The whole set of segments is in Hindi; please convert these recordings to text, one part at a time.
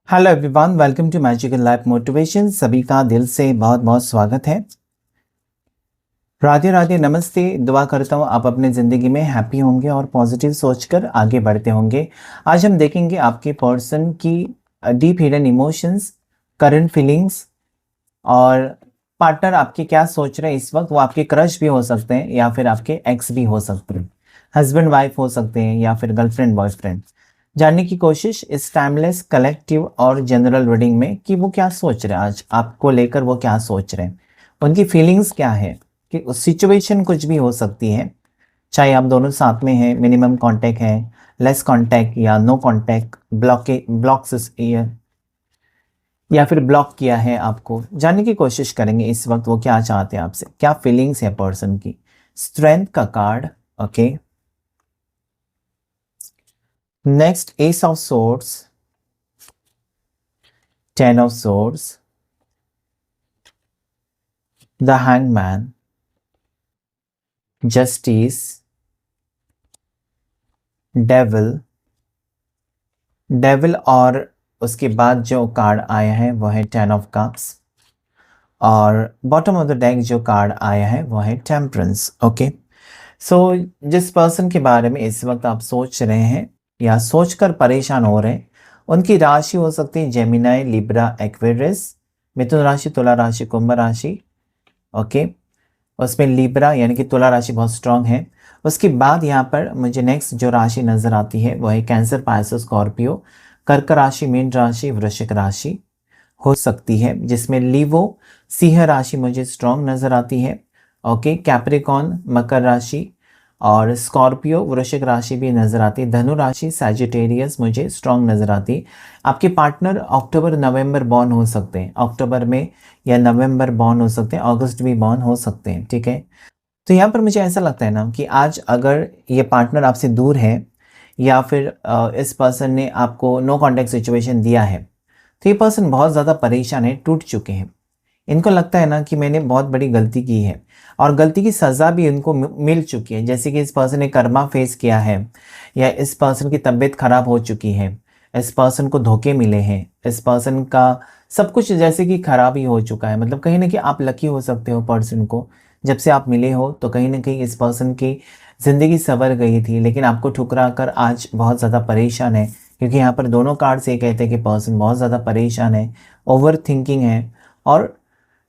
Hello everyone, welcome to magical life motivation. सभी का दिल से बहुत बहुत स्वागत है। राधे राधे, नमस्ते। दुआ करता हूँ आप अपने ज़िंदगी में हैप्पी होंगे और पॉजिटिव सोचकर आगे बढ़ते होंगे। आज हम देखेंगे आपके पर्सन की deep hidden emotions, current feelings और पार्टनर आपके क्या सोच रहे हैं इस वक्त। वो आपके क्रश भी हो सकते हैं या फिर आपके एक्स भी हो सकते हैं, हस्बैंड वाइफ हो सकते हैं या फिर गर्लफ्रेंड बॉयफ्रेंड। जानने की कोशिश इस टाइमलेस कलेक्टिव और जनरल रीडिंग में कि वो क्या सोच रहे हैं, आज आपको लेकर वो क्या सोच रहे हैं, उनकी फीलिंग्स क्या है। कि उस सिचुएशन कुछ भी हो सकती है, चाहे आप दोनों साथ में हैं, मिनिमम कांटेक्ट है, लेस कांटेक्ट या नो कांटेक्ट, ब्लॉक्स या फिर ब्लॉक किया है आपको। जानने की कोशिश करेंगे इस वक्त वो क्या चाहते हैं आपसे, क्या फीलिंग्स है पर्सन की। स्ट्रेंथ का card, okay. Next S of swords, 10 of swords, the hangman, justice, devil और उसके बाद जो कार्ड आया है वो है 10 ऑफ कप्स और बॉटम ऑफ द डेक जो कार्ड आया है वो है टेम्परेंस, ओके। सो जिस पर्सन के बारे में इस वक्त आप सोच रहे हैं या सोचकर परेशान हो रहे हैं, उनकी राशि हो सकती है जेमिनाई, लिब्रा, एक्वेरियस, मिथुन राशि, तुला राशि, कुंभ राशि, ओके। उसमें लिब्रा यानी कि तुला राशि बहुत स्ट्रांग है। उसके बाद यहाँ पर मुझे नेक्स्ट जो राशि नजर आती है वो है कैंसर, पाइसेस, स्कॉर्पियो, कर्क राशि, मीन राशि, वृश्चिक राशि हो सकती है, जिसमें लीवो, सिंह राशि मुझे स्ट्रांग नजर आती है, ओके। कैप्रिकॉन, मकर राशि और स्कॉर्पियो, वृश्चिक राशि भी नजर आती है। धनु राशि, सैजिटेरियस मुझे स्ट्रांग नजर आती है। आपके पार्टनर अक्टूबर नवंबर बॉर्न हो सकते हैं, अक्टूबर में या नवंबर बॉर्न हो सकते हैं, अगस्त भी बॉर्न हो सकते हैं, ठीक है। तो यहाँ पर मुझे ऐसा लगता है ना कि आज अगर ये पार्टनर आपसे दूर है या फिर इस पर्सन ने आपको नो कॉन्टैक्ट सिचुएशन दिया है, तो ये पर्सन बहुत ज़्यादा परेशान है, टूट चुके हैं। इनको लगता है ना कि मैंने बहुत बड़ी गलती की है और गलती की सज़ा भी इनको मिल चुकी है। जैसे कि इस पर्सन ने कर्मा फेस किया है या इस पर्सन की तबीयत खराब हो चुकी है, इस पर्सन को धोखे मिले हैं, इस पर्सन का सब कुछ जैसे कि खराब ही हो चुका है। मतलब कहीं ना कहीं आप लकी हो सकते हो पर्सन को, जब से आप मिले हो तो कहीं ना कहीं इस पर्सन की ज़िंदगी संवर गई थी, लेकिन आपको ठुकरा कर आज बहुत ज़्यादा परेशान है। क्योंकि यहाँ पर दोनों कार्ड से कहते हैं कि पर्सन बहुत ज़्यादा परेशान है, ओवर थिंकिंग है। और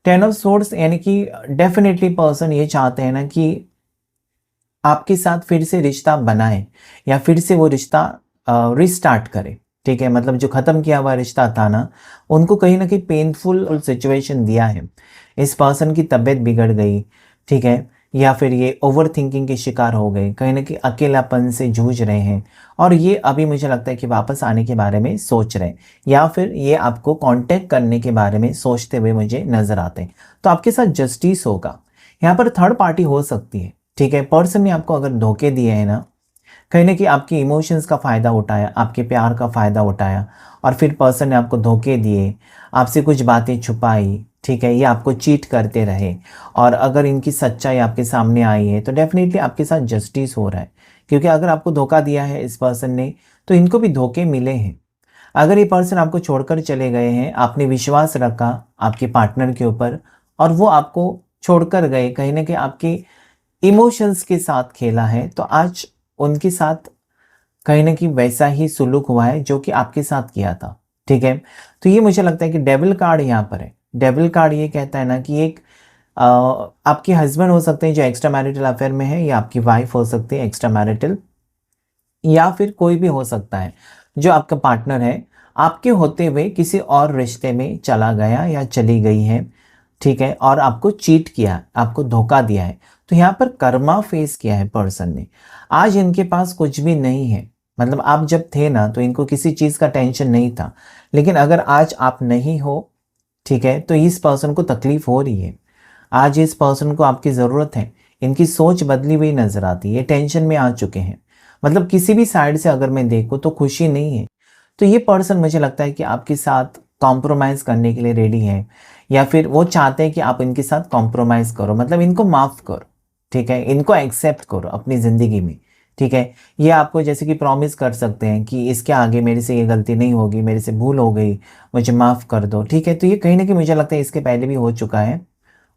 10 ऑफ सोर्ड्स यानी कि डेफिनेटली पर्सन ये चाहते हैं ना कि आपके साथ फिर से रिश्ता बनाए या फिर से वो रिश्ता रिस्टार्ट करे, ठीक है। मतलब जो ख़त्म किया हुआ रिश्ता था ना, उनको कहीं ना कहीं पेनफुल सिचुएशन दिया है। इस पर्सन की तबीयत बिगड़ गई, ठीक है, या फिर ये ओवर थिंकिंग के शिकार हो गए, कहीं ना कहीं अकेलापन से जूझ रहे हैं और ये अभी मुझे लगता है कि वापस आने के बारे में सोच रहे हैं या फिर ये आपको कांटेक्ट करने के बारे में सोचते हुए मुझे नज़र आते हैं। तो आपके साथ जस्टिस होगा। यहाँ पर थर्ड पार्टी हो सकती है, ठीक है। पर्सन ने आपको अगर धोखे दिए हैं ना, कहीं ना कहीं आपके इमोशंस का फ़ायदा उठाया, आपके प्यार का फ़ायदा उठाया और फिर पर्सन ने आपको धोखे दिए, आपसे कुछ बातें छुपाई, ठीक है, ये आपको चीट करते रहे। और अगर इनकी सच्चाई आपके सामने आई है तो डेफिनेटली आपके साथ जस्टिस हो रहा है। क्योंकि अगर आपको धोखा दिया है इस पर्सन ने, तो इनको भी धोखे मिले हैं। अगर ये पर्सन आपको छोड़कर चले गए हैं, आपने विश्वास रखा आपके पार्टनर के ऊपर और वो आपको छोड़कर गए, कहीं ना कहीं आपके इमोशंस के साथ खेला है, तो आज उनके साथ कहीं ना कहीं वैसा ही सुलूक हुआ है जो कि आपके साथ किया था, ठीक है। तो ये मुझे लगता है कि डेविल कार्ड यहाँ पर है। डेविल कार्ड ये कहता है ना कि एक आपके हस्बैंड हो सकते हैं जो एक्स्ट्रा मैरिटल अफेयर में है, या आपकी वाइफ हो सकती है एक्स्ट्रा मैरिटल, या फिर कोई भी हो सकता है जो आपका पार्टनर है, आपके होते हुए किसी और रिश्ते में चला गया या चली गई है, ठीक है, और आपको चीट किया, आपको धोखा दिया है। तो यहाँ पर कर्मा फेस किया है पर्सन ने। आज इनके पास कुछ भी नहीं है। मतलब आप जब थे ना तो इनको किसी चीज़ का टेंशन नहीं था, लेकिन अगर आज आप नहीं हो, ठीक है, तो इस पर्सन को तकलीफ हो रही है। आज इस पर्सन को आपकी ज़रूरत है। इनकी सोच बदली हुई नज़र आती है, ये टेंशन में आ चुके हैं। मतलब किसी भी साइड से अगर मैं देखूँ तो खुशी नहीं है। तो ये पर्सन मुझे लगता है कि आपके साथ कॉम्प्रोमाइज़ करने के लिए रेडी है, या फिर वो चाहते हैं कि आप इनके साथ कॉम्प्रोमाइज़ करो, मतलब इनको माफ़ करो, ठीक है, इनको एक्सेप्ट करो अपनी ज़िंदगी में, ठीक है। ये आपको जैसे कि प्रॉमिस कर सकते हैं कि इसके आगे मेरे से ये गलती नहीं होगी, मेरे से भूल हो गई, मुझे माफ़ कर दो, ठीक है। तो ये कहीं ना कहीं मुझे लगता है इसके पहले भी हो चुका है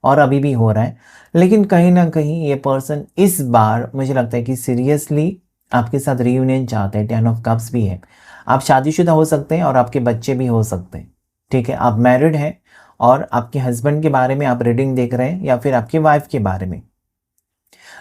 और अभी भी हो रहा है। लेकिन कहीं ना कहीं ये पर्सन इस बार मुझे लगता है कि सीरियसली आपके साथ रियूनियन चाहते हैं। 10 ऑफ कप्स भी है। आप शादीशुदा हो सकते हैं और आपके बच्चे भी हो सकते हैं, ठीक है। आप मैरिड हैं और आपके हस्बैंड के बारे में आप रीडिंग देख रहे हैं या फिर आपकी वाइफ के बारे में।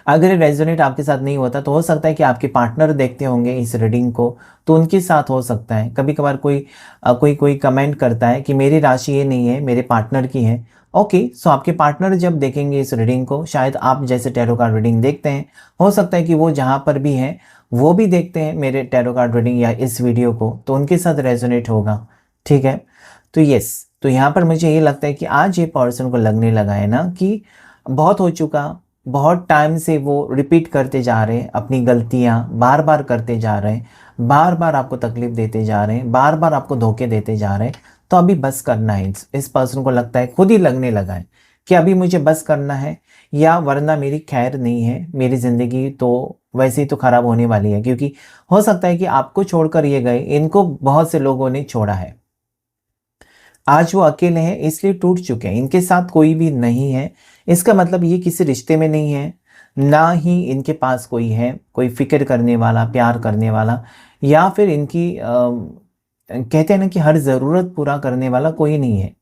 अगर ये रेजोनेट आपके साथ नहीं होता तो हो सकता है कि आपके पार्टनर देखते होंगे इस रीडिंग को, तो उनके साथ हो सकता है। कभी कभार कोई कमेंट करता है कि मेरी राशि ये नहीं है, मेरे पार्टनर की है। ओके, सो आपके पार्टनर जब देखेंगे इस रीडिंग को, शायद आप जैसे टैरो कार्ड रीडिंग देखते हैं, हो सकता है कि वो जहाँ पर भी हैं वो भी देखते हैं मेरे टैरो कार्ड रीडिंग या इस वीडियो को, तो उनके साथ रेजोनेट होगा, ठीक है। तो यस, तो यहाँ पर मुझे ये लगता है कि आज ये पर्सन को लगने लगा है ना कि बहुत हो चुका, बहुत टाइम से वो रिपीट करते जा रहे हैं, अपनी गलतियां बार बार करते जा रहे हैं, बार बार आपको तकलीफ देते जा रहे हैं, बार बार आपको धोखे देते जा रहे हैं। तो अभी बस करना है। इस पर्सन को लगता है, खुद ही लगने लगा है कि अभी मुझे बस करना है, या वरना मेरी खैर नहीं है, मेरी ज़िंदगी तो वैसे ही तो ख़राब होने वाली है। क्योंकि हो सकता है कि आपको छोड़कर ये गए, इनको बहुत से लोगों ने छोड़ा है, आज वो अकेले हैं इसलिए टूट चुके हैं, इनके साथ कोई भी नहीं है। इसका मतलब ये किसी रिश्ते में नहीं है, ना ही इनके पास कोई है, कोई फिक्र करने वाला, प्यार करने वाला, या फिर इनकी कहते हैं ना कि हर ज़रूरत पूरा करने वाला कोई नहीं है।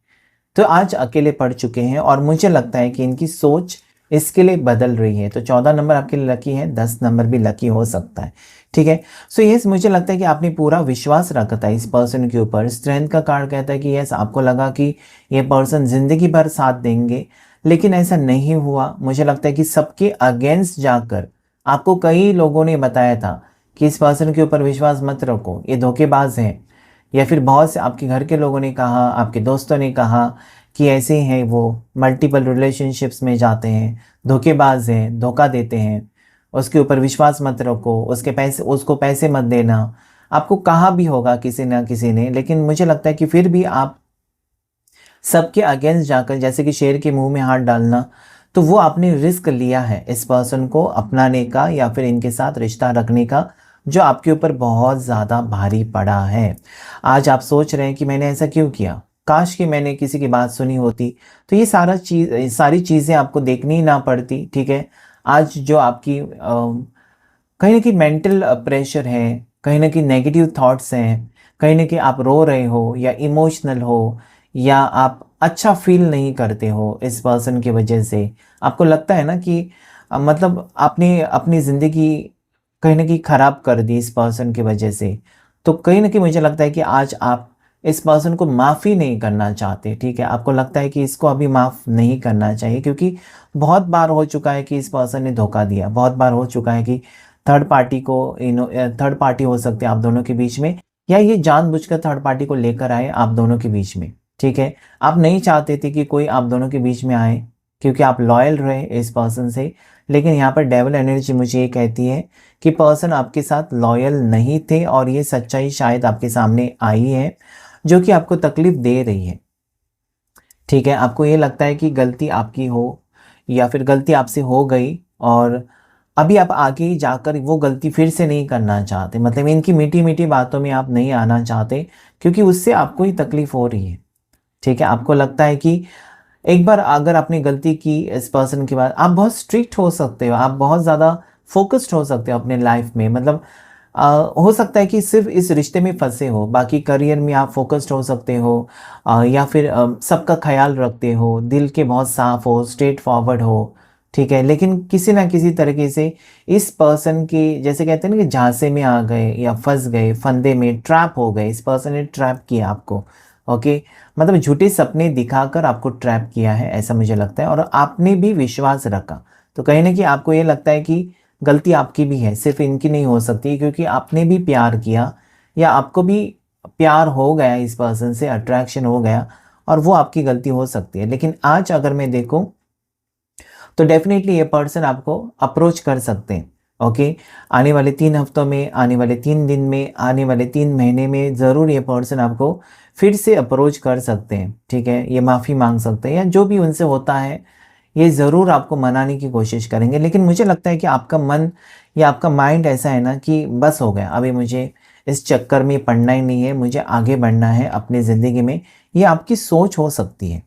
तो आज अकेले पड़ चुके हैं और मुझे लगता है कि इनकी सोच इसके लिए बदल रही है। तो 14 नंबर आपके लिए लकी है, 10 नंबर भी लकी हो सकता है, ठीक है। सो यस, मुझे लगता है कि आपने पूरा विश्वास रखा था इस पर्सन के ऊपर। स्ट्रेंथ का कार्ड कहता है कि यस, आपको लगा कि ये पर्सन जिंदगी भर साथ देंगे, लेकिन ऐसा नहीं हुआ। मुझे लगता है कि सबके अगेंस्ट जाकर आपको कई लोगों ने बताया था कि इस पर्सन के ऊपर विश्वास मत रखो, ये धोखेबाज हैं, या फिर बहुत से आपके घर के लोगों ने कहा, आपके दोस्तों ने कहा कि ऐसे हैं वो, मल्टीपल रिलेशनशिप्स में जाते हैं, धोखेबाज हैं, धोखा देते हैं, उसके ऊपर विश्वास मत रखो, उसको पैसे मत देना। आपको कहा भी होगा किसी ना किसी ने, लेकिन मुझे लगता है कि फिर भी आप सबके अगेंस्ट जाकर, जैसे कि शेर के मुंह में हाथ डालना, तो वो आपने रिस्क लिया है इस पर्सन को अपनाने का या फिर इनके साथ रिश्ता रखने का, जो आपके ऊपर बहुत ज़्यादा भारी पड़ा है। आज आप सोच रहे हैं कि मैंने ऐसा क्यों किया, काश कि मैंने किसी की बात सुनी होती। तो ये सारी चीज़ें आपको देखनी ही ना पड़ती, ठीक है। आज जो आपकी कहीं ना कहीं मेंटल प्रेशर है, कहीं ना कहीं नेगेटिव थॉट्स हैं, कहीं ना कहीं आप रो रहे हो या इमोशनल हो, या आप अच्छा फील नहीं करते हो इस पर्सन की वजह से, आपको लगता है ना कि मतलब आपने अपनी ज़िंदगी कहीं ना कहीं ख़राब कर दी इस पर्सन की वजह से। तो कहीं ना कहीं मुझे लगता है कि आज आप इस पर्सन को माफ़ी नहीं करना चाहते, ठीक है। आपको लगता है कि इसको अभी माफ़ नहीं करना चाहिए, क्योंकि बहुत बार हो चुका है कि इस पर्सन ने धोखा दिया, बहुत बार हो चुका है कि थर्ड पार्टी को थर्ड पार्टी हो सकते हैं आप दोनों के बीच में, या ये जानबूझकर थर्ड पार्टी को लेकर आए आप दोनों के बीच में, ठीक है। आप नहीं चाहते थे कि कोई आप दोनों के बीच में आए, क्योंकि आप लॉयल रहे इस पर्सन से। लेकिन यहाँ पर डेविल एनर्जी मुझे ये कहती है कि पर्सन आपके साथ लॉयल नहीं थे, और ये सच्चाई शायद आपके सामने आई है जो कि आपको तकलीफ दे रही है, ठीक है। आपको ये लगता है कि गलती आपकी हो, या फिर गलती आपसे हो गई, और अभी आप आगे जाकर वो गलती फिर से नहीं करना चाहते। मतलब इनकी मीठी मीठी बातों में आप नहीं आना चाहते, क्योंकि उससे आपको ही तकलीफ हो रही है, ठीक है। आपको लगता है कि एक बार अगर आपने गलती की इस पर्सन के बाद, आप बहुत स्ट्रिक्ट हो सकते हो, आप बहुत ज़्यादा फोकस्ड हो सकते हो अपने लाइफ में। मतलब हो सकता है कि सिर्फ इस रिश्ते में फंसे हो, बाकी करियर में आप फोकस्ड हो सकते हो, या फिर सबका ख्याल रखते हो, दिल के बहुत साफ हो, स्ट्रेट फॉरवर्ड हो, ठीक है। लेकिन किसी ना किसी तरीके से इस पर्सन के, जैसे कहते हैं ना कि झांसे में आ गए या फंस गए, फंदे में ट्रैप हो गए, इस पर्सन ने ट्रैप किया आपको, ओके। मतलब झूठे सपने दिखाकर आपको ट्रैप किया है, ऐसा मुझे लगता है, और आपने भी विश्वास रखा। तो कहीं ना कहीं आपको ये लगता है कि गलती आपकी भी है, सिर्फ इनकी नहीं हो सकती, क्योंकि आपने भी प्यार किया, या आपको भी प्यार हो गया इस पर्सन से, अट्रैक्शन हो गया, और वो आपकी गलती हो सकती है। लेकिन आज अगर मैं देखूं तो डेफिनेटली ये पर्सन आपको अप्रोच कर सकते हैं, ओके। आने वाले 3 हफ्तों में, आने वाले 3 दिन में, आने वाले 3 महीने में ज़रूर ये पर्सन आपको फिर से अप्रोच कर सकते हैं, ठीक है। ये माफ़ी मांग सकते हैं, या जो भी उनसे होता है, ये ज़रूर आपको मनाने की कोशिश करेंगे, लेकिन मुझे लगता है कि आपका मन या आपका माइंड ऐसा है ना कि बस हो गया, अभी मुझे इस चक्कर में पड़ना ही नहीं है, मुझे आगे बढ़ना है अपनी ज़िंदगी में। ये आपकी सोच हो सकती है,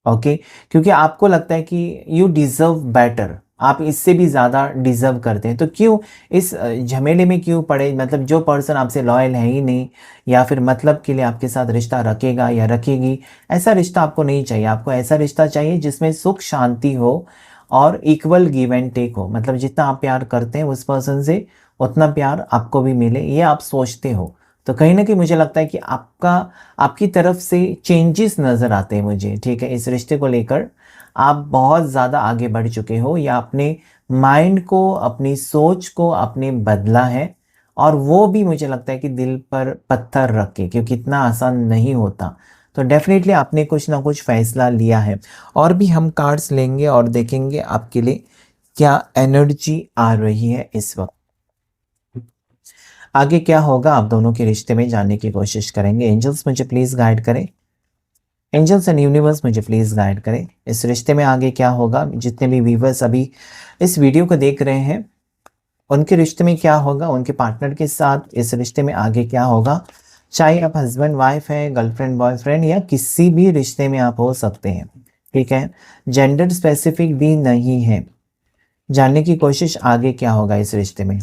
ओके? क्योंकि आपको लगता है कि यू डिज़र्व बेटर, आप इससे भी ज़्यादा डिज़र्व करते हैं, तो क्यों इस झमेले में क्यों पड़े? मतलब जो पर्सन आपसे लॉयल है ही नहीं, या फिर मतलब के लिए आपके साथ रिश्ता रखेगा या रखेगी, ऐसा रिश्ता आपको नहीं चाहिए। आपको ऐसा रिश्ता चाहिए जिसमें सुख शांति हो और इक्वल गिव एंड टेक हो। मतलब जितना आप प्यार करते हैं उस पर्सन से, उतना प्यार आपको भी मिले, ये आप सोचते हो। तो कहीं न कहीं मुझे लगता है कि आपकी तरफ से चेंजेस नज़र आते हैं मुझे, ठीक है? इस रिश्ते को लेकर आप बहुत ज़्यादा आगे बढ़ चुके हो, या अपने माइंड को, अपनी सोच को आपने बदला है, और वो भी मुझे लगता है कि दिल पर पत्थर रख के, क्योंकि इतना आसान नहीं होता। तो डेफ़िनेटली आपने कुछ ना कुछ फ़ैसला लिया है। और भी हम कार्ड्स लेंगे और देखेंगे आपके लिए क्या एनर्जी आ रही है इस वक़्त। आगे क्या होगा आप दोनों के रिश्ते में जानने की कोशिश करेंगे। एंजल्स मुझे प्लीज़ गाइड करें। एंजल्स एंड यूनिवर्स मुझे प्लीज़ गाइड करें। इस रिश्ते में आगे क्या होगा? जितने भी व्यूवर्स अभी इस वीडियो को देख रहे हैं, उनके रिश्ते में क्या होगा? उनके पार्टनर के साथ इस रिश्ते में आगे क्या होगा? चाहे आप हस्बैंड वाइफ हैं, गर्लफ्रेंड बॉयफ्रेंड, या किसी भी रिश्ते में आप हो सकते हैं, ठीक है? जेंडर स्पेसिफिक भी नहीं है। जानने की कोशिश आगे क्या होगा इस रिश्ते में।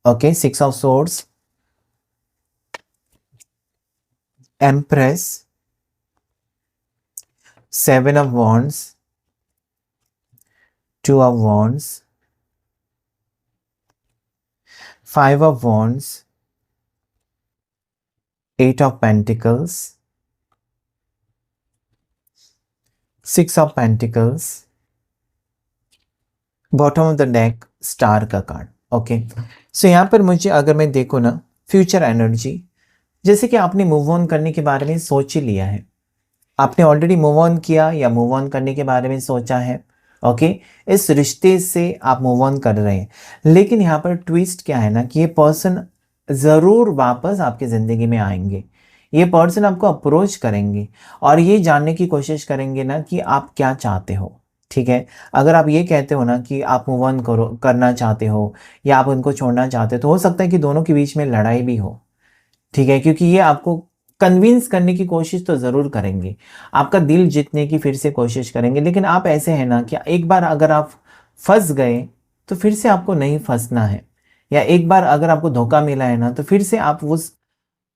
Okay, 6 of swords, empress, 7 of wands, 2 of wands, 5 of wands, 8 of pentacles, 6 of pentacles, bottom of the deck star का कार्ड। ओके, सो यहाँ पर मुझे अगर मैं देखूँ ना, फ्यूचर एनर्जी, जैसे कि आपने मूव ऑन करने के बारे में सोच ही लिया है, आपने ऑलरेडी मूव ऑन किया या मूव ऑन करने के बारे में सोचा है। ओके, इस रिश्ते से आप मूव ऑन कर रहे हैं, लेकिन यहाँ पर ट्विस्ट क्या है ना कि ये पर्सन ज़रूर वापस आपकी ज़िंदगी में आएंगे। ये पर्सन आपको अप्रोच करेंगे और ये जानने की कोशिश करेंगे ना कि आप क्या चाहते हो, ठीक है? अगर आप ये कहते हो ना कि आप मूव ऑन करना चाहते हो, या आप उनको छोड़ना चाहते हो, तो हो सकता है कि दोनों के बीच में लड़ाई भी हो, ठीक है? क्योंकि ये आपको कन्विंस करने की कोशिश तो ज़रूर करेंगे, आपका दिल जीतने की फिर से कोशिश करेंगे, लेकिन आप ऐसे हैं ना कि एक बार अगर आप फँस गए, तो फिर से आपको नहीं फँसना है, या एक बार अगर आपको धोखा मिला है ना, तो फिर से आप उस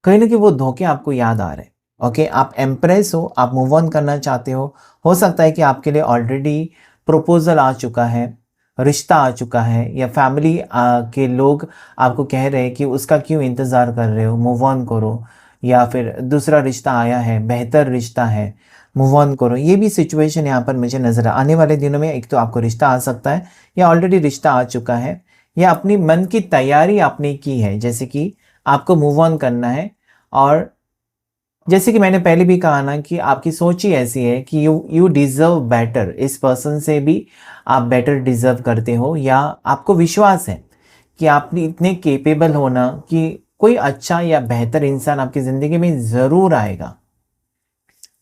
कहीं न कहीं वो धोखे आपको याद आ रहे हैं। ओके, आप इम्प्रेस हो, आप मूव ऑन करना चाहते हो सकता है कि आपके लिए ऑलरेडी प्रपोज़ल आ चुका है, रिश्ता आ चुका है, या फैमिली के लोग आपको कह रहे हैं कि उसका क्यों इंतज़ार कर रहे हो, मूव ऑन करो, या फिर दूसरा रिश्ता आया है, बेहतर रिश्ता है, मूव ऑन करो। ये भी सिचुएशन यहाँ पर मुझे नज़र आने वाले दिनों में एक तो आपको रिश्ता आ सकता है, या ऑलरेडी रिश्ता आ चुका है, या अपनी मन की तैयारी आपने की है, जैसे कि आपको मूव ऑन करना है। और जैसे कि मैंने पहले भी कहा ना कि आपकी सोच ही ऐसी है कि यू डिज़र्व बेटर, इस पर्सन से भी आप बेटर डिज़र्व करते हो, या आपको विश्वास है कि आप इतने कैपेबल हो ना कि कोई अच्छा या बेहतर इंसान आपकी ज़िंदगी में ज़रूर आएगा।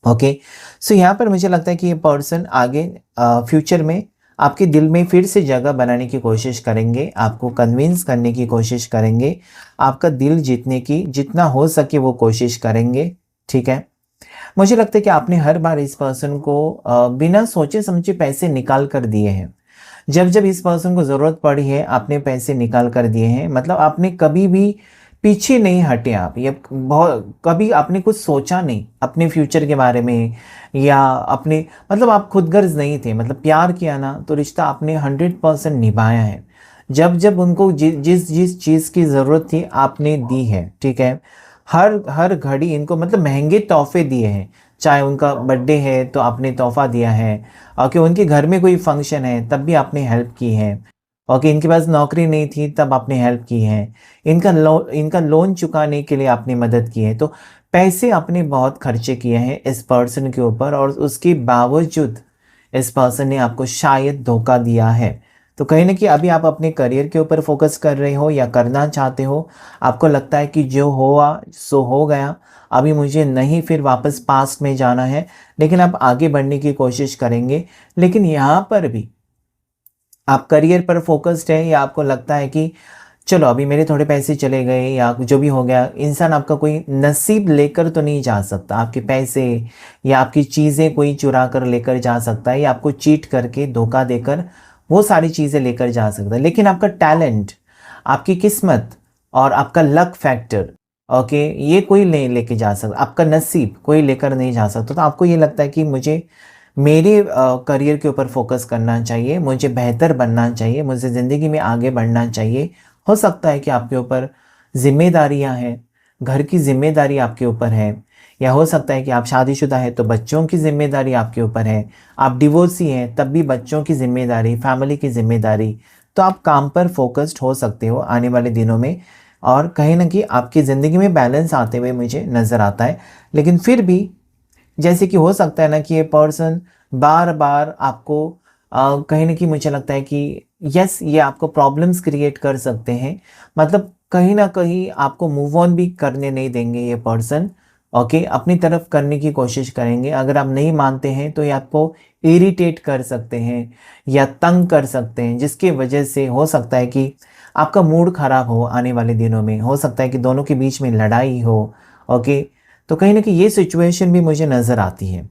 ओके, सो यहाँ पर मुझे लगता है कि ये पर्सन आगे फ्यूचर में आपके दिल में फिर से जगह बनाने की कोशिश करेंगे, आपको कन्विंस करने की कोशिश करेंगे, आपका दिल जीतने की जितना हो सके वो कोशिश करेंगे, ठीक है? मुझे लगता है कि आपने हर बार इस पर्सन को बिना सोचे समझे पैसे निकाल कर दिए हैं। जब जब इस पर्सन को ज़रूरत पड़ी है, आपने पैसे निकाल कर दिए हैं। मतलब आपने कभी भी पीछे नहीं हटे आप, या बहुत कभी आपने कुछ सोचा नहीं अपने फ्यूचर के बारे में, या अपने मतलब आप खुदगर्ज नहीं थे। मतलब प्यार किया ना तो रिश्ता आपने 100% निभाया है। जब जब उनको जिस जिस चीज़ की ज़रूरत थी आपने दी है, ठीक है? हर हर घड़ी इनको मतलब महंगे तोहफे दिए हैं, चाहे उनका बर्थडे है तो आपने तोहफा दिया है, और कि उनके घर में कोई फंक्शन है तब भी आपने हेल्प की है, और कि इनके पास नौकरी नहीं थी तब आपने हेल्प की है, इनका लोन चुकाने के लिए आपने मदद की है। तो पैसे आपने बहुत खर्चे किए हैं इस पर्सन के ऊपर, और उसके बावजूद इस पर्सन ने आपको शायद धोखा दिया है। तो कहीं ना कहीं अभी आप अपने करियर के ऊपर फोकस कर रहे हो या करना चाहते हो, आपको लगता है कि जो हुआ सो हो गया, अभी मुझे नहीं फिर वापस पास्ट में जाना है, लेकिन आप आगे बढ़ने की कोशिश करेंगे। लेकिन यहाँ पर भी आप करियर पर फोकस्ड है, या आपको लगता है कि चलो अभी मेरे थोड़े पैसे चले गए या जो भी हो गया, इंसान आपका कोई नसीब लेकर तो नहीं जा सकता, आपके पैसे या आपकी चीज़ें कोई चुरा कर लेकर जा सकता है, या आपको चीट करके धोखा देकर वो सारी चीज़ें लेकर जा सकता है। लेकिन आपका टैलेंट, आपकी किस्मत और आपका लक फैक्टर, ओके, ये कोई नहीं लेके जा सकता, आपका नसीब कोई लेकर नहीं जा सकता। तो आपको ये लगता है कि मुझे मेरे करियर के ऊपर फोकस करना चाहिए, मुझे बेहतर बनना चाहिए, मुझे ज़िंदगी में आगे बढ़ना चाहिए। हो सकता है कि आपके ऊपर ज़िम्मेदारियाँ हैं, घर की ज़िम्मेदारी आपके ऊपर है, या हो सकता है कि आप शादीशुदा हैं तो बच्चों की ज़िम्मेदारी आपके ऊपर है, आप डिवोर्सी हैं तब भी बच्चों की ज़िम्मेदारी, फैमिली की ज़िम्मेदारी। तो आप काम पर फोकस्ड हो सकते हो आने वाले दिनों में, और कहीं न कहीं आपकी ज़िंदगी में बैलेंस आते हुए मुझे नज़र आता है। लेकिन फिर भी जैसे कि हो सकता है ना कि ये पर्सन बार-बार आपको कहीं न कहीं मुझे लगता है कि यस, ये आपको प्रॉब्लम्स क्रिएट कर सकते हैं। मतलब कहीं न कहीं आपको मूव ऑन भी करने नहीं देंगे ये पर्सन, ओके? अपनी तरफ करने की कोशिश करेंगे। अगर आप नहीं मानते हैं तो ये आपको इरिटेट कर सकते हैं या तंग कर सकते हैं, जिसकी वजह से हो सकता है कि आपका मूड ख़राब हो आने वाले दिनों में। हो सकता है कि दोनों के बीच में लड़ाई हो, ओके? तो कहीं न कहीं ये सिचुएशन भी मुझे नज़र आती है।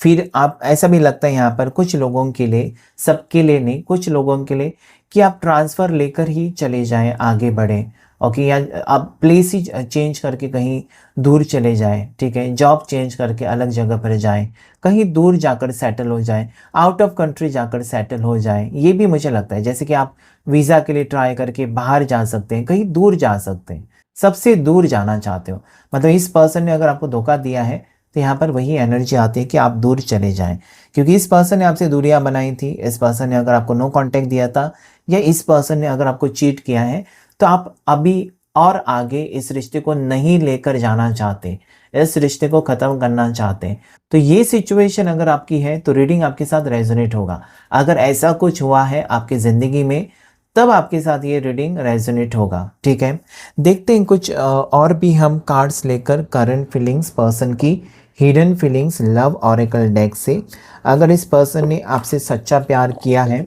फिर आप ऐसा भी लगता है यहाँ पर कुछ लोगों के लिए, सबके लिए नहीं, कुछ लोगों के लिए, कि आप ट्रांसफ़र लेकर ही चले जाएँ, आगे बढ़ें, ओके? या आप प्लेस ही चेंज करके कहीं दूर चले जाएँ, ठीक है? जॉब चेंज करके अलग जगह पर जाएँ, कहीं दूर जाकर सेटल हो जाएँ, आउट ऑफ कंट्री जाकर सेटल हो जाएँ। ये भी मुझे लगता है, जैसे कि आप वीज़ा के लिए ट्राई करके बाहर जा सकते हैं, कहीं दूर जा सकते हैं, सबसे दूर जाना चाहते हो। मतलब इस पर्सन ने अगर आपको धोखा दिया है, तो यहाँ पर वही एनर्जी आती है कि आप दूर चले जाएँ। क्योंकि इस पर्सन ने आपसे दूरियाँ बनाई थी, इस पर्सन ने अगर आपको नो कॉन्टैक्ट दिया था, या इस पर्सन ने अगर आपको चीट किया है, तो आप अभी और आगे इस रिश्ते को नहीं लेकर जाना चाहते, इस रिश्ते को ख़त्म करना चाहते हैं। तो ये सिचुएशन अगर आपकी है, तो रीडिंग आपके साथ रेज़ोनेट होगा। अगर ऐसा कुछ हुआ है आपकी ज़िंदगी में, तब आपके साथ ये रीडिंग रेज़ोनेट होगा, ठीक है? देखते हैं कुछ और भी हम कार्ड्स लेकर करंट फीलिंग्स पर्सन की, hidden feelings love oracle deck से। अगर इस पर्सन ने आपसे सच्चा प्यार किया है,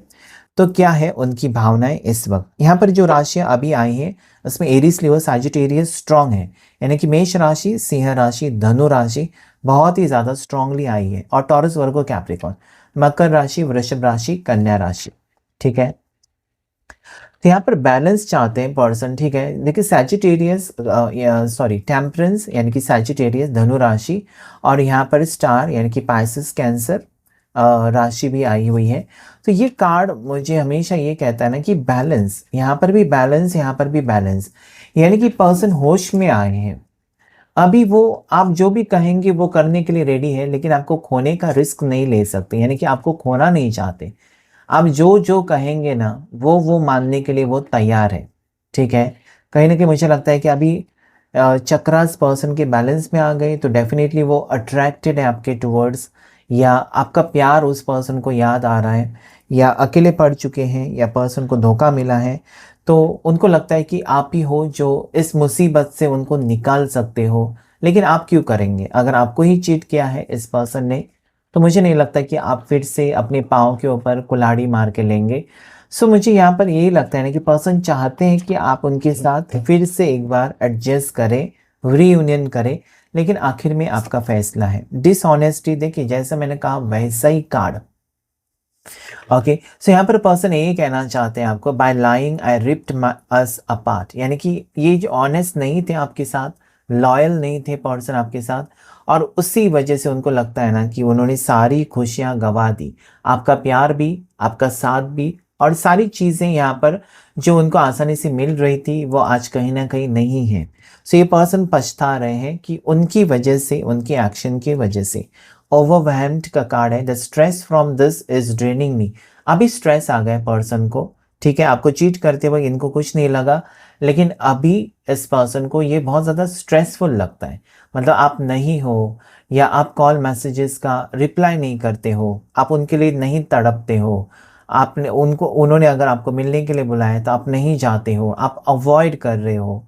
तो क्या है उनकी भावनाएं इस वक्त। यहाँ पर जो राशियाँ अभी आई हैं, उसमें एरीज, लियो, सजिटेरियस स्ट्रॉन्ग है, यानी कि मेष राशि, सिंह राशि, धनु राशि बहुत ही ज़्यादा स्ट्रांगली आई है, और टॉरस, वर्गो, कैप्रिकॉर्न, मकर राशि, वृषभ राशि, कन्या राशि, ठीक है? तो यहाँ पर बैलेंस चाहते हैं पर्सन, ठीक है? देखिए सैजिटेरियस, सॉरी, टेम्परेंस यानी कि सैजिटेरियस धनु राशि, और यहाँ पर स्टार यानी कि पाइसेस कैंसर राशि भी आई हुई है। तो ये कार्ड मुझे हमेशा ये कहता है ना कि बैलेंस, यहाँ पर भी बैलेंस, यहाँ पर भी बैलेंस, यानी कि पर्सन होश में आए हैं। अभी वो आप जो भी कहेंगे वो करने के लिए रेडी है, लेकिन आपको खोने का रिस्क नहीं ले सकते, यानी कि आपको खोना नहीं चाहते। आप जो कहेंगे ना, वो मानने के लिए वो तैयार है, ठीक है? कहीं न कहीं मुझे लगता है कि अभी चक्रास पर्सन के बैलेंस में आ गए, तो डेफ़िनेटली वो अट्रैक्टेड है आपके टुवर्ड्स, या आपका प्यार उस पर्सन को याद आ रहा है, या अकेले पड़ चुके हैं, या पर्सन को धोखा मिला है, तो उनको लगता है कि आप ही हो जो इस मुसीबत से उनको निकाल सकते हो। लेकिन आप क्यों करेंगे? अगर आपको ही चीट किया है इस पर्सन ने, तो मुझे नहीं लगता कि आप फिर से अपने पाँव के ऊपर कुल्हाड़ी मार के लेंगे। सो मुझे यहाँ पर यही लगता है ना कि पर्सन चाहते हैं कि आप उनके साथ फिर से एक बार एडजस्ट करें, रीयूनियन करें, लेकिन आखिर में आपका फैसला है। डिसऑनेस्टी, देखिए जैसा मैंने कहा वैसा ही कार्ड, ओके? सो यहाँ पर पर्सन यही कहना चाहते हैं आपको, बाय लाइंग आई रिप्ड अस अपार्ट, यानी कि ये जो ऑनेस्ट नहीं थे आपके साथ, लॉयल नहीं थे पर्सन आपके साथ, और उसी वजह से उनको लगता है ना कि उन्होंने सारी खुशियाँ गंवा दी, आपका प्यार भी, आपका साथ भी, और सारी चीज़ें यहाँ पर जो उनको आसानी से मिल रही थी वो आज कहीं ना कहीं नहीं है। सो ये पर्सन पछता रहे हैं कि उनकी वजह से, उनके एक्शन की वजह से। ओवरवेल्म्ड का कार्ड है, the stress from this is draining me. अभी स्ट्रेस आ गया पर्सन को, ठीक है? आपको चीट करते हुए इनको कुछ नहीं लगा, लेकिन अभी इस पर्सन को ये बहुत ज़्यादा स्ट्रेसफुल लगता है। मतलब आप नहीं हो, या आप कॉल मैसेजेस का रिप्लाई नहीं करते हो, आप उनके लिए नहीं तड़पते हो, आपने उन्होंने अगर आपको मिलने के लिए बुलाया तो आप नहीं जाते हो, आप अवॉइड कर रहे हो।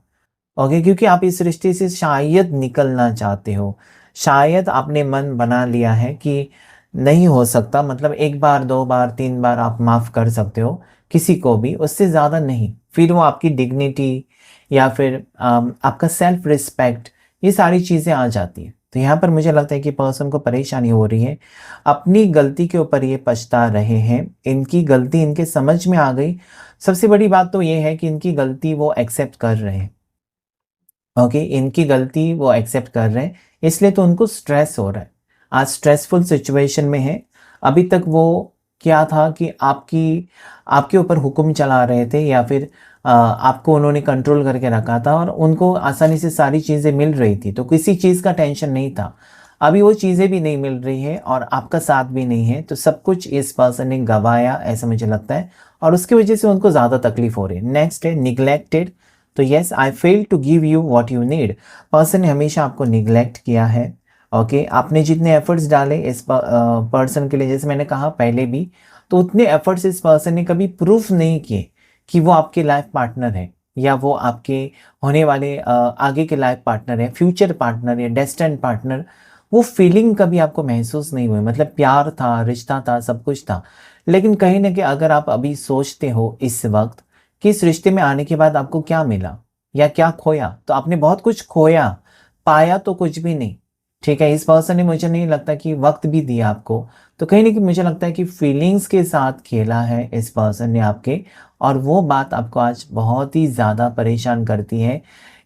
ओके, क्योंकि आप इस रिश्ते से शायद निकलना चाहते हो, शायद आपने मन बना लिया है कि नहीं हो सकता, मतलब एक बार, दो बार, तीन बार आप माफ़ कर सकते हो किसी को भी, उससे ज़्यादा नहीं। फिर वो आपकी डिग्निटी या फिर आपका सेल्फ रिस्पेक्ट, ये सारी चीज़ें आ जाती हैं। तो यहाँ पर मुझे लगता है कि पर्सन को परेशानी हो रही है, अपनी गलती के ऊपर ये पछता रहे हैं, इनकी गलती इनके समझ में आ गई। सबसे बड़ी बात तो ये है कि इनकी गलती वो एक्सेप्ट कर रहे हैं। ओके, इनकी गलती वो एक्सेप्ट कर रहे हैं, इसलिए तो उनको स्ट्रेस हो रहा है। आज स्ट्रेसफुल सिचुएशन में है। अभी तक वो क्या था कि आपके ऊपर हुक्म चला रहे थे, या फिर आपको उन्होंने कंट्रोल करके रखा था और उनको आसानी से सारी चीज़ें मिल रही थी, तो किसी चीज़ का टेंशन नहीं था। अभी वो चीज़ें भी नहीं मिल रही है और आपका साथ भी नहीं है, तो सब कुछ इस पर्सन ने गँवाया, ऐसा मुझे लगता है, और उसकी वजह से उनको ज़्यादा तकलीफ हो रही है। नेक्स्ट है निग्लेक्टेड। तो yes, I fail to give you what you need. Person ने हमेशा आपको निग्लेक्ट किया है। ओके, आपने जितने एफर्ट्स डाले इस पर्सन के लिए, जैसे मैंने कहा पहले भी, तो उतने एफर्ट्स इस पर्सन ने कभी प्रूफ नहीं किए कि वो आपके लाइफ पार्टनर है, या वो आपके होने वाले आगे के लाइफ पार्टनर है, फ्यूचर पार्टनर या डेस्टिन्ड पार्टनर। वो फीलिंग कभी आपको महसूस नहीं हुई, मतलब प्यार था, रिश्ता था, सब कुछ था। लेकिन कहीं ना कहीं अगर आप अभी सोचते हो इस वक्त कि इस रिश्ते में आने के बाद आपको क्या मिला या क्या खोया, तो आपने बहुत कुछ खोया, पाया तो कुछ भी नहीं। ठीक है, इस पर्सन ने, मुझे नहीं लगता कि वक्त भी दिया आपको, तो कहीं ना कहीं मुझे लगता है कि फीलिंग्स के साथ खेला है इस पर्सन ने आपके, और वो बात आपको आज बहुत ही ज़्यादा परेशान करती है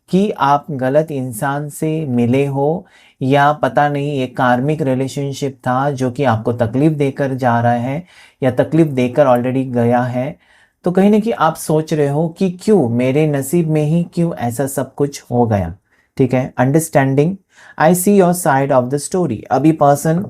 कि आप गलत इंसान से मिले हो, या पता नहीं ये कार्मिक रिलेशनशिप था जो कि आपको तकलीफ देकर जा रहा है या तकलीफ देकर ऑलरेडी गया है। तो कहीं ना कहीं आप सोच रहे हो कि क्यों मेरे नसीब में ही क्यों ऐसा सब कुछ हो गया। ठीक है, understanding, I see your side of the story. अभी पर्सन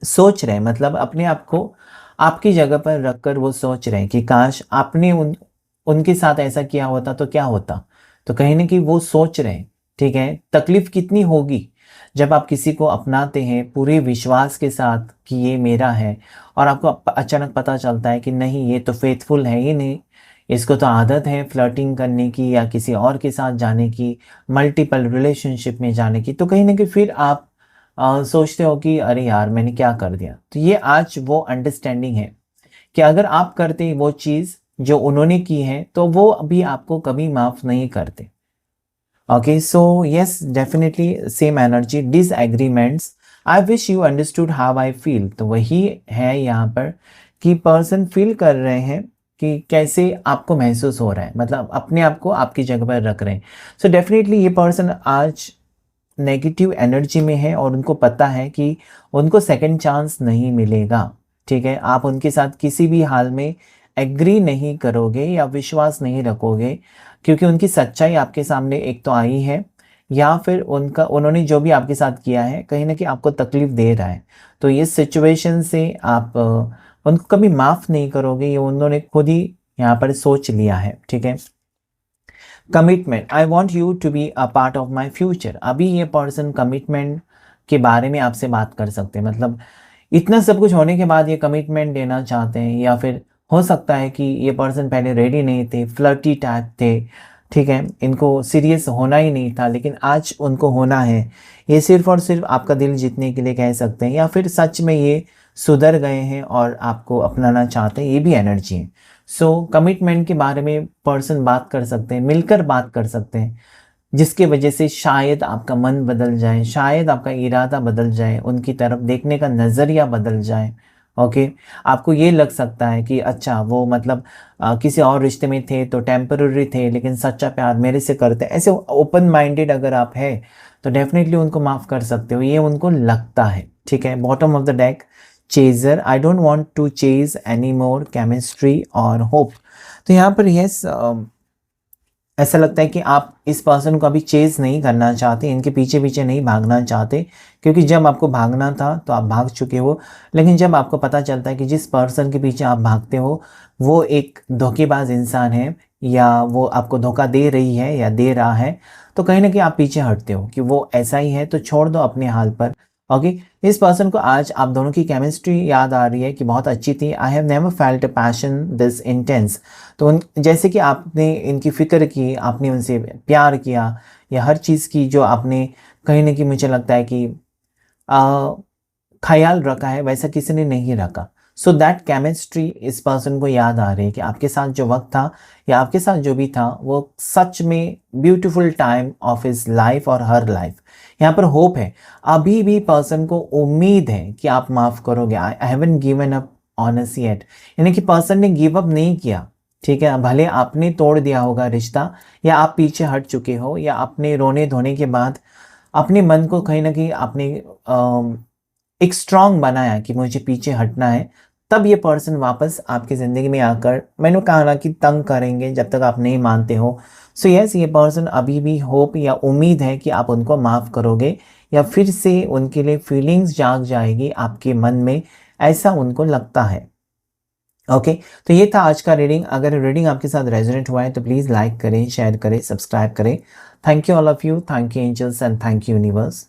सोच रहे हैं, मतलब अपने आप को आपकी जगह पर रखकर वो सोच रहे हैं कि काश आपने उनके साथ ऐसा किया होता तो क्या होता। तो कहीं ना कहीं वो सोच रहे हैं। ठीक है, तकलीफ कितनी होगी जब आप किसी को अपनाते हैं पूरे विश्वास के साथ कि ये मेरा है, और आपको अचानक पता चलता है कि नहीं, ये तो फेथफुल है ही नहीं, इसको तो आदत है फ्लर्टिंग करने की या किसी और के साथ जाने की, मल्टीपल रिलेशनशिप में जाने की। तो कहीं ना कहीं फिर आप सोचते हो कि अरे यार मैंने क्या कर दिया। तो ये आज वो अंडरस्टैंडिंग है कि अगर आप करते वो चीज़ जो उन्होंने की है, तो वो अभी आपको कभी माफ़ नहीं करते। Okay, so yes, definitely same energy, disagreements, I wish you understood how I feel. तो वही है यहाँ पर कि पर्सन फील कर रहे हैं कि कैसे आपको महसूस हो रहा है, मतलब अपने आप को आपकी जगह पर रख रहे हैं। सो डेफिनेटली ये पर्सन आज नेगेटिव एनर्जी में है और उनको पता है कि उनको सेकंड चांस नहीं मिलेगा। ठीक है, आप उनके साथ किसी भी हाल में एग्री नहीं करोगे या विश्वास नहीं रखोगे, क्योंकि उनकी सच्चाई आपके सामने एक तो आई है, या फिर उन्होंने जो भी आपके साथ किया है कहीं ना कहीं आपको तकलीफ दे रहा है। तो इस सिचुएशन से आप उनको कभी माफ़ नहीं करोगे, ये उन्होंने खुद ही यहाँ पर सोच लिया है। ठीक है, commitment, I want you to be a part of my future. अभी ये पर्सन कमिटमेंट के बारे में आपसे बात कर सकते हैं, मतलब इतना सब कुछ होने के बाद ये कमिटमेंट देना चाहते हैं, या फिर हो सकता है कि ये पर्सन पहले रेडी नहीं थे, फ्लर्टी टाइप थे। ठीक है, इनको सीरियस होना ही नहीं था, लेकिन आज उनको होना है। ये सिर्फ और सिर्फ आपका दिल जीतने के लिए कह सकते हैं, या फिर सच में ये सुधर गए हैं और आपको अपनाना चाहते हैं, ये भी एनर्जी है। सो कमिटमेंट के बारे में पर्सन बात कर सकते हैं, मिलकर बात कर सकते हैं, जिसके वजह से शायद आपका मन बदल जाए, शायद आपका इरादा बदल जाए, उनकी तरफ देखने का नज़रिया बदल जाए। ओके, आपको ये लग सकता है कि अच्छा वो मतलब किसी और रिश्ते में थे तो टेम्पररी थे, लेकिन सच्चा प्यार मेरे से करते हैं, ऐसे ओपन माइंडेड अगर आप है तो डेफिनेटली उनको माफ़ कर सकते हो, ये उनको लगता है। ठीक है, bottom of the deck, chaser, I don't want to chase any more chemistry और होप। तो यहाँ पर यस, ऐसा लगता है कि आप इस पर्सन को अभी चेज नहीं करना चाहते, इनके पीछे पीछे नहीं भागना चाहते, क्योंकि जब आपको भागना था तो आप भाग चुके हो। लेकिन जब आपको पता चलता है कि जिस पर्सन के पीछे आप भागते हो वो एक धोखेबाज इंसान है, या वो आपको धोखा दे रही है या दे रहा है, तो कहीं ना कहीं आप पीछे हटते हो कि वो ऐसा ही है तो छोड़ दो अपने हाल पर, ओके, इस पर्सन को आज आप दोनों की केमिस्ट्री याद आ रही है कि बहुत अच्छी थी। I have never felt a passion this intense. तो जैसे कि आपने इनकी फ़िक्र की, आपने उनसे प्यार किया, या हर चीज़ की जो आपने कहीं न कहीं मुझे लगता है कि अ, ख़याल रखा है, वैसा किसी ने नहीं रखा। सो दैट केमिस्ट्री इस पर्सन को याद आ रही है कि आपके साथ जो वक़्त था या आपके साथ जो भी था, वो सच में beautiful time of his life और हर लाइफ़। यहाँ पर होप है, अभी भी पर्सन को उम्मीद है कि आप माफ़ करोगे। I haven't given up on us yet, यानी कि पर्सन ने गिव अप नहीं किया, ठीक है? भले आपने तोड़ दिया होगा रिश्ता, या आप पीछे हट चुके हो, या अपने रोने-धोने के बाद अपने मन को कहीं न कहीं आपने एक स्ट्रॉन्ग बनाया कि मुझे पीछे हटना है, तब ये पर्सन वापस आपकी ज़िंदगी में आकर, मैंने कहा ना कि तंग करेंगे जब तक आप नहीं मानते हो। सो यस, ये पर्सन अभी भी होप या उम्मीद है कि आप उनको माफ़ करोगे, या फिर से उनके लिए फीलिंग्स जाग जाएगी आपके मन में, ऐसा उनको लगता है। ओके, तो ये था आज का रीडिंग। अगर रीडिंग आपके साथ रेजोनेट हुआ है तो प्लीज़ लाइक करें, शेयर करें, सब्सक्राइब करें। Thank you all of you, thank you angels and thank you universe.